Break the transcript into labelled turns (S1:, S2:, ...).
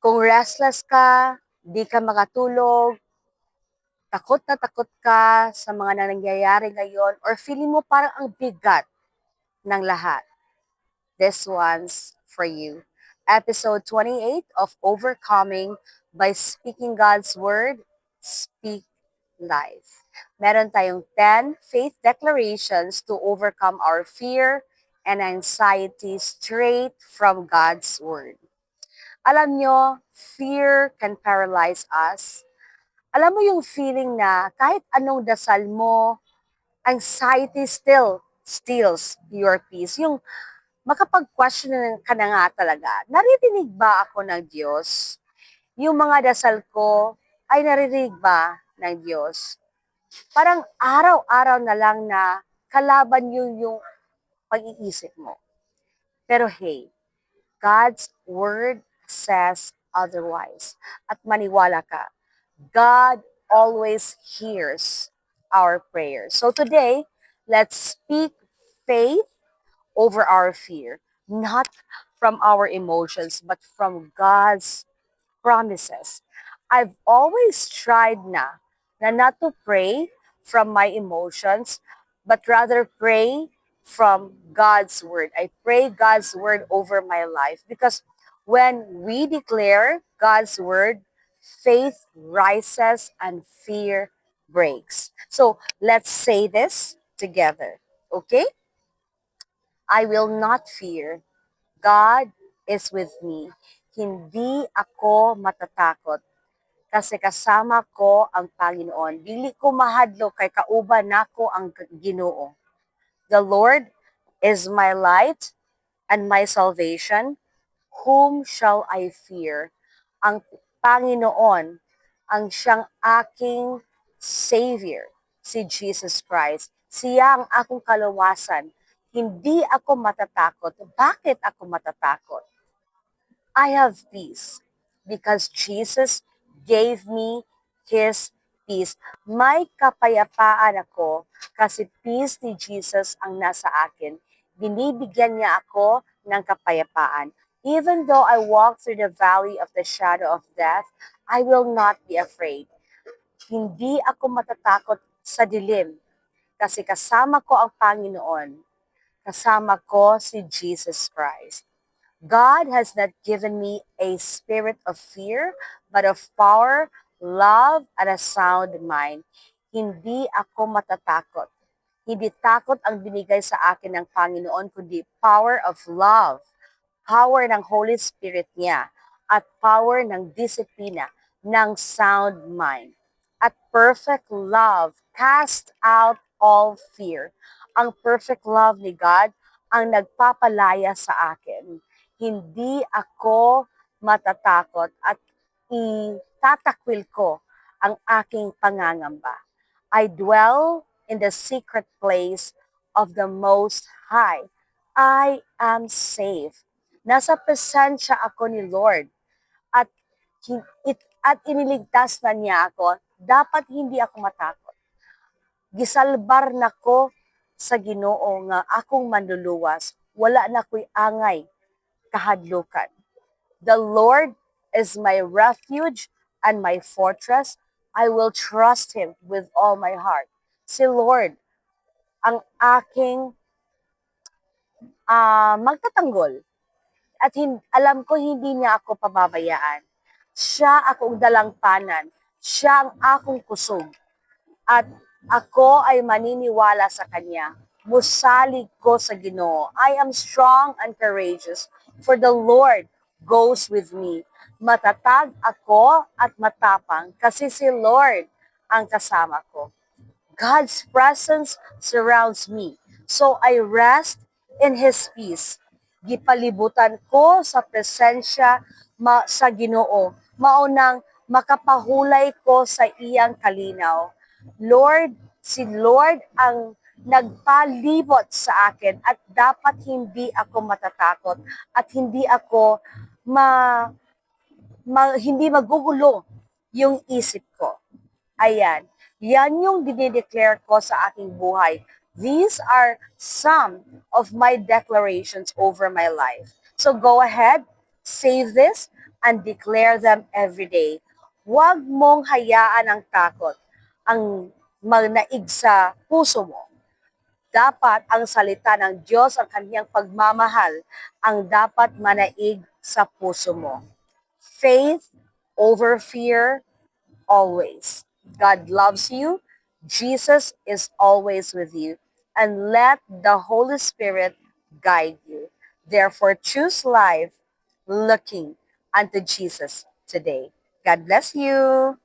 S1: Kung restless ka, di ka makatulog, takot na takot ka sa mga nangyayari ngayon, or feeling mo parang ang bigat ng lahat, this one's for you. Episode 28 of Overcoming by Speaking God's Word, Speak Life. Meron tayong 10 faith declarations to overcome our fear and anxiety straight from God's Word. Alam nyo, fear can paralyze us. Alam mo yung feeling na kahit anong dasal mo, anxiety still steals your peace. Yung makapag-question ka na nga talaga, naririnig ba ako ng Diyos? Yung mga dasal ko ay naririnig ba ng Diyos? Parang araw-araw na lang na kalaban yung pag-iisip mo. Pero hey, God's Word says otherwise. At maniwala ka, God always hears our prayers. So today, let's speak faith over our fear, not from our emotions, but from God's promises. I've always tried na not to pray from my emotions, but rather pray from God's word. I pray God's word over my life because when we declare God's word, faith rises and fear breaks. So let's say this together, okay? I will not fear. God is with me. Hindi ako matatakot kasi kasama ko ang Panginoon. Dili ko mahadlo kay kauban nako ang Ginoo. The Lord is my light and my salvation. Whom shall I fear? Ang Panginoon ang siyang aking Savior, si Jesus Christ. Siya ang akong kaluwasan. Hindi ako matatakot. Bakit ako matatakot? I have peace because Jesus gave me His peace. May kapayapaan ako kasi peace ni Jesus ang nasa akin. Binibigyan niya ako ng kapayapaan. Even though I walk through the valley of the shadow of death, I will not be afraid. Hindi ako matatakot sa dilim kasi kasama ko ang Panginoon. Kasama ko si Jesus Christ. God has not given me a spirit of fear, but of power, love, and a sound mind. Hindi ako matatakot. Hindi takot ang binigay sa akin ng Panginoon, kundi power of love, power ng Holy Spirit niya, at power ng disiplina, ng sound mind. At perfect love cast out all fear. Ang perfect love ni God ang nagpapalaya sa akin. Hindi ako matatakot at itatakwil ko ang aking pangangamba. I dwell in the secret place of the Most High. I am safe. Nasa presensya ako ni Lord at at iniligtas na niya ako. Dapat hindi ako matakot. Gisalbar nako sa Ginoo nga akong manluluwas. Wala na ko'y angay kahadlukan. The Lord is my refuge and my fortress. I will trust Him with all my heart. Si Lord ang aking magtatanggol. At alam ko hindi niya ako pababayaan. Siya akong dalangpanan. Siya ang akong kusog. At ako ay maniniwala sa Kanya. Musalig ko sa Ginoo. I am strong and courageous, for the Lord goes with me. Matatag ako at matapang kasi si Lord ang kasama ko. God's presence surrounds me, so I rest in His peace. Gipalibutan ko sa presensya sa Ginoo. Maunang makapahulay ko sa iyang kalinaw. Lord, si Lord ang nagpalibot sa akin at dapat hindi ako matatakot at hindi ako hindi magugulo yung isip ko. Ayan. Yan yung dinideclare ko sa aking buhay. These are some of my declarations over my life. So go ahead, Save this and declare them every day. Huwag mong hayaan ang takot ang magnaig sa puso mo. Dapat ang salita ng Diyos, ang kanyang pagmamahal, ang dapat manaig sa puso mo. Faith over fear, always. God loves you. Jesus is always with you. And let the Holy Spirit guide you. Therefore, choose life looking unto Jesus today. God bless you.